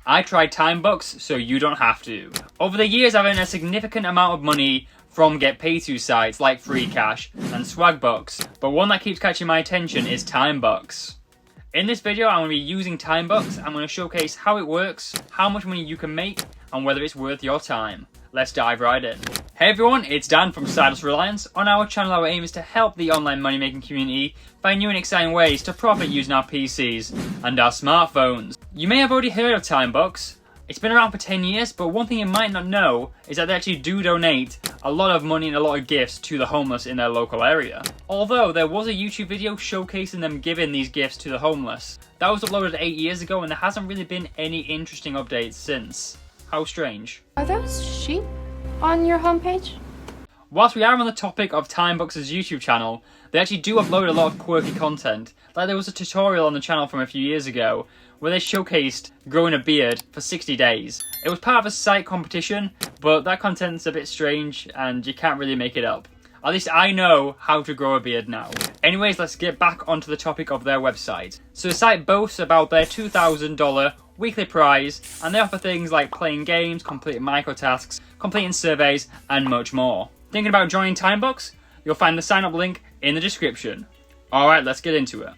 I tried Timebucks, so you don't have to. Over the years, I've earned a significant amount of money from get paid to sites like freecash and swagbucks, but one that keeps catching my attention is Timebucks. In this video, I'm going to be using Timebucks. I'm going to showcase how it works, how much money you can make, and whether it's worth your time. Let's dive right in. Hey everyone, it's Dan from Sidehustlereliance. On our channel, our aim is to help the online money making community find new and exciting ways to profit using our PCs and our smartphones. You may have already heard of Timebucks. It's been around for 10 years, but one thing you might not know is that they actually do donate a lot of money and a lot of gifts to the homeless in their local area. Although there was a YouTube video showcasing them giving these gifts to the homeless. That was uploaded 8 years ago and there hasn't really been any interesting updates since. How strange. Are those sheep on your homepage? Whilst we are on the topic of Timebucks' YouTube channel, they actually do upload a lot of quirky content. Like there was a tutorial on the channel from a few years ago where they showcased growing a beard for 60 days. It was part of a site competition, but that content's a bit strange and you can't really make it up. At least I know how to grow a beard now. Anyways, let's get back onto the topic of their website. So the site boasts about their $2,000 weekly prize, and they offer things like playing games, completing microtasks, completing surveys, and much more. Thinking about joining Timebucks? You'll find the sign up link in the description. Alright, let's get into it.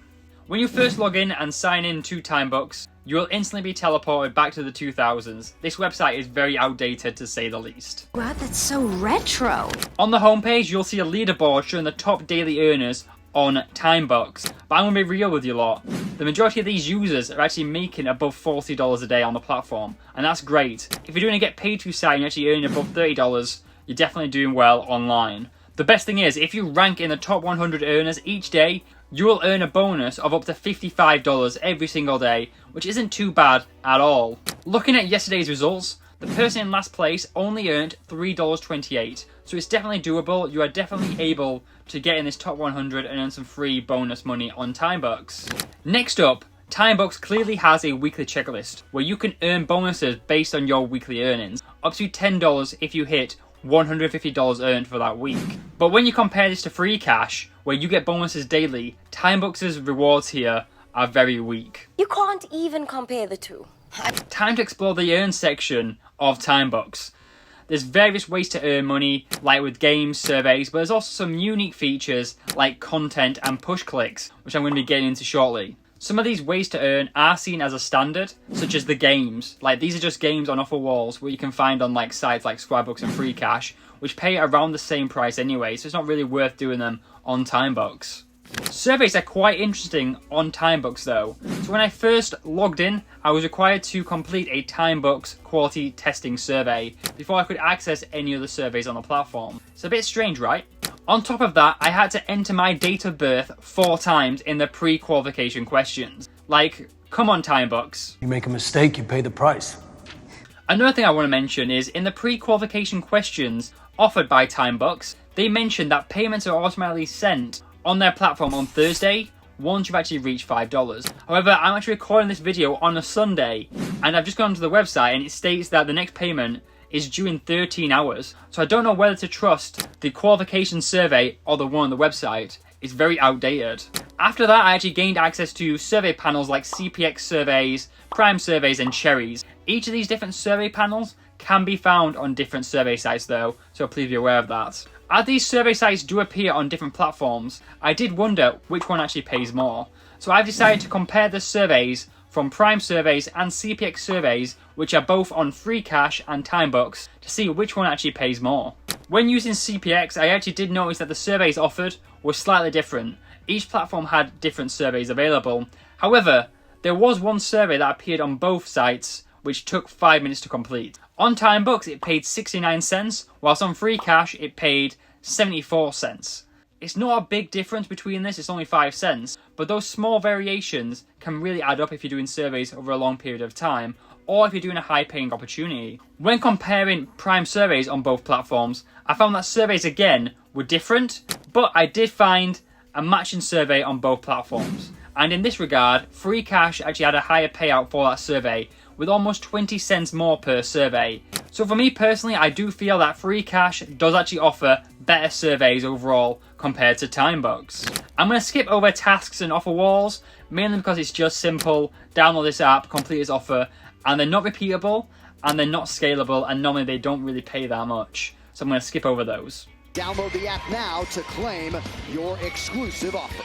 When you first log in and sign in to Timebucks, you will instantly be teleported back to the 2000s. This website is very outdated to say the least. Wow, that's so retro. On the homepage, you'll see a leaderboard showing the top daily earners on Timebucks. But I'm going to be real with you lot. The majority of these users are actually making above $40 a day on the platform, and that's great. If you're doing a get paid to site and you're actually earning above $30, you're definitely doing well online. The best thing is, if you rank in the top 100 earners each day, you will earn a bonus of up to $55 every single day, which isn't too bad at all. Looking at yesterday's results, the person in last place only earned $3.28, so it's definitely doable. You are definitely able to get in this top 100 and earn some free bonus money on Timebucks. Next up, Timebucks clearly has a weekly checklist where you can earn bonuses based on your weekly earnings, up to $10 if you hit $150 earned for that week. But when you compare this to freecash, where you get bonuses daily, Timebucks' rewards here are very weak. You can't even compare the two. Time to explore the earn section of Timebucks. There's various ways to earn money, like with games, surveys, but there's also some unique features like content and push clicks, which I'm going to be getting into shortly. Some of these ways to earn are seen as a standard, such as the games. Like these are just games on offer walls where you can find on like sites like swagbucks and freecash, which pay around the same price anyway, so it's not really worth doing them on Timebucks. Surveys are quite interesting on Timebucks though. So when I first logged in, I was required to complete a Timebucks quality testing survey before I could access any other surveys on the platform. It's a bit strange, right? On top of that, I had to enter my date of birth 4 times in the pre-qualification questions. Like, come on Timebucks. You make a mistake, you pay the price. Another thing I want to mention is in the pre-qualification questions offered by Timebucks, they mention that payments are automatically sent on their platform on Thursday once you've actually reached $5. However, I'm actually recording this video on a Sunday and I've just gone to the website and it states that the next payment is due in 13 hours. So I don't know whether to trust the qualification survey or the one on the website. It's very outdated. After that, I actually gained access to survey panels like CPX surveys, Prime surveys and Cherries. Each of these different survey panels can be found on different survey sites though, so please be aware of that. As these survey sites do appear on different platforms, I did wonder which one actually pays more. So I've decided to compare the surveys from Prime surveys and CPX surveys, which are both on freecash and Timebucks, to see which one actually pays more. When using CPX, I actually did notice that the surveys offered were slightly different. Each platform had different surveys available. However, there was one survey that appeared on both sites, which took 5 minutes to complete. On Timebucks, it paid 69 cents, whilst on freecash, it paid 74 cents. It's not a big difference between this, it's only 5 cents, but those small variations can really add up if you're doing surveys over a long period of time, or if you're doing a high-paying opportunity. When comparing Prime surveys on both platforms, I found that surveys again were different, but I did find a matching survey on both platforms. And in this regard, freecash actually had a higher payout for that survey, with almost 20 cents more per survey. So for me personally, I do feel that freecash does actually offer better surveys overall compared to Timebucks. I'm going to skip over tasks and offer walls, mainly because it's just simple. Download this app, complete this offer, and they're not repeatable, and they're not scalable, and normally they don't really pay that much. So I'm going to skip over those. Download the app now to claim your exclusive offer.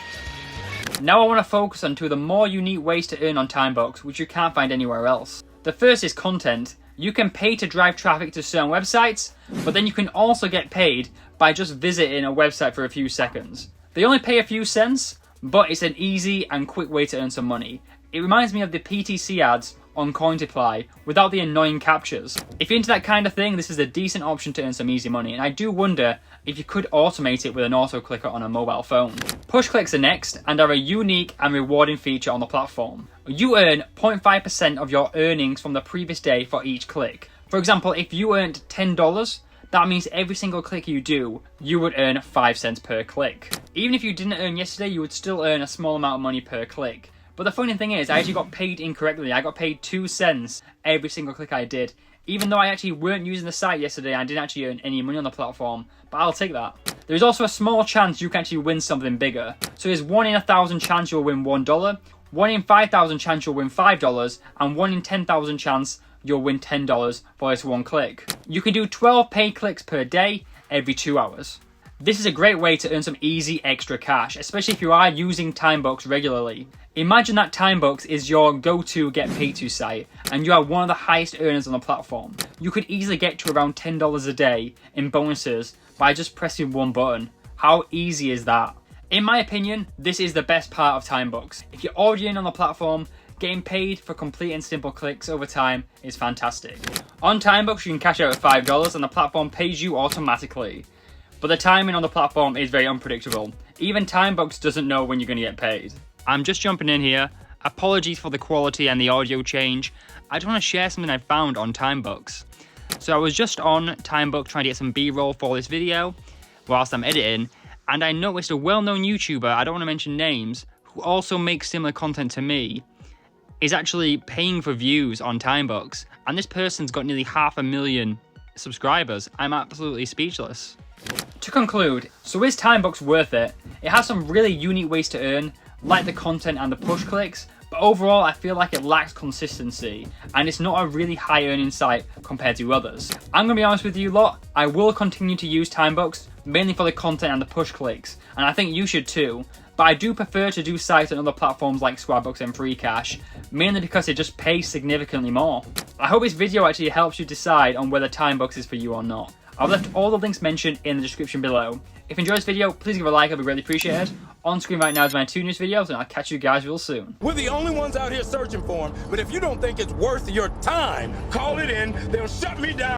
Now I want to focus on two of the more unique ways to earn on Timebucks, which you can't find anywhere else. The first is content. You can pay to drive traffic to certain websites, but then you can also get paid by just visiting a website for a few seconds. They only pay a few cents, but it's an easy and quick way to earn some money. It reminds me of the PTC ads on Cointeply without the annoying captures. If you're into that kind of thing, this is a decent option to earn some easy money, and I do wonder if you could automate it with an auto clicker on a mobile phone. Push clicks are next and are a unique and rewarding feature on the platform. You earn 0.5% of your earnings from the previous day for each click. For example, if you earned $10, that means every single click you do, you would earn 5 cents per click. Even if you didn't earn yesterday, you would still earn a small amount of money per click. But the funny thing is, I actually got paid incorrectly. I got paid 2 cents every single click I did. Even though I actually weren't using the site yesterday, I didn't actually earn any money on the platform. But I'll take that. There is also a small chance you can actually win something bigger. So there's 1 in 1,000 chance you'll win $1, 1 in 5,000 chance you'll win $5, and 1 in 10,000 chance you'll win $10 for this one click. You can do 12 paid clicks per day, every 2 hours. This is a great way to earn some easy extra cash, especially if you are using Timebucks regularly. Imagine that Timebucks is your go-to get paid to site, and you are one of the highest earners on the platform. You could easily get to around $10 a day in bonuses by just pressing one button. How easy is that? In my opinion, this is the best part of Timebucks. If you're already in on the platform, getting paid for completing simple clicks over time is fantastic. On Timebucks, you can cash out at $5 and the platform pays you automatically. But the timing on the platform is very unpredictable. Even Timebucks doesn't know when you're going to get paid. I'm just jumping in here. Apologies for the quality and the audio change. I just want to share something I found on Timebucks. So I was just on Timebucks trying to get some B-roll for this video whilst I'm editing, and I noticed a well-known YouTuber, I don't want to mention names, who also makes similar content to me, is actually paying for views on Timebucks, and this person's got nearly 500,000 subscribers. I'm absolutely speechless. To conclude, so is Timebucks worth it? It has some really unique ways to earn, like the content and the push clicks, but overall I feel like it lacks consistency, and it's not a really high earning site compared to others. I'm going to be honest with you lot, I will continue to use Timebucks, mainly for the content and the push clicks, and I think you should too, but I do prefer to do sites on other platforms like swagbucks and freecash, mainly because it just pays significantly more. I hope this video actually helps you decide on whether Timebucks is for you or not. I've left all the links mentioned in the description below. If you enjoyed this video, please give it a like, it'll be greatly appreciated. On screen right now is my 2 news videos, and I'll catch you guys real soon. We're the only ones out here searching for them, but if you don't think it's worth your time, call it in. They'll shut me down.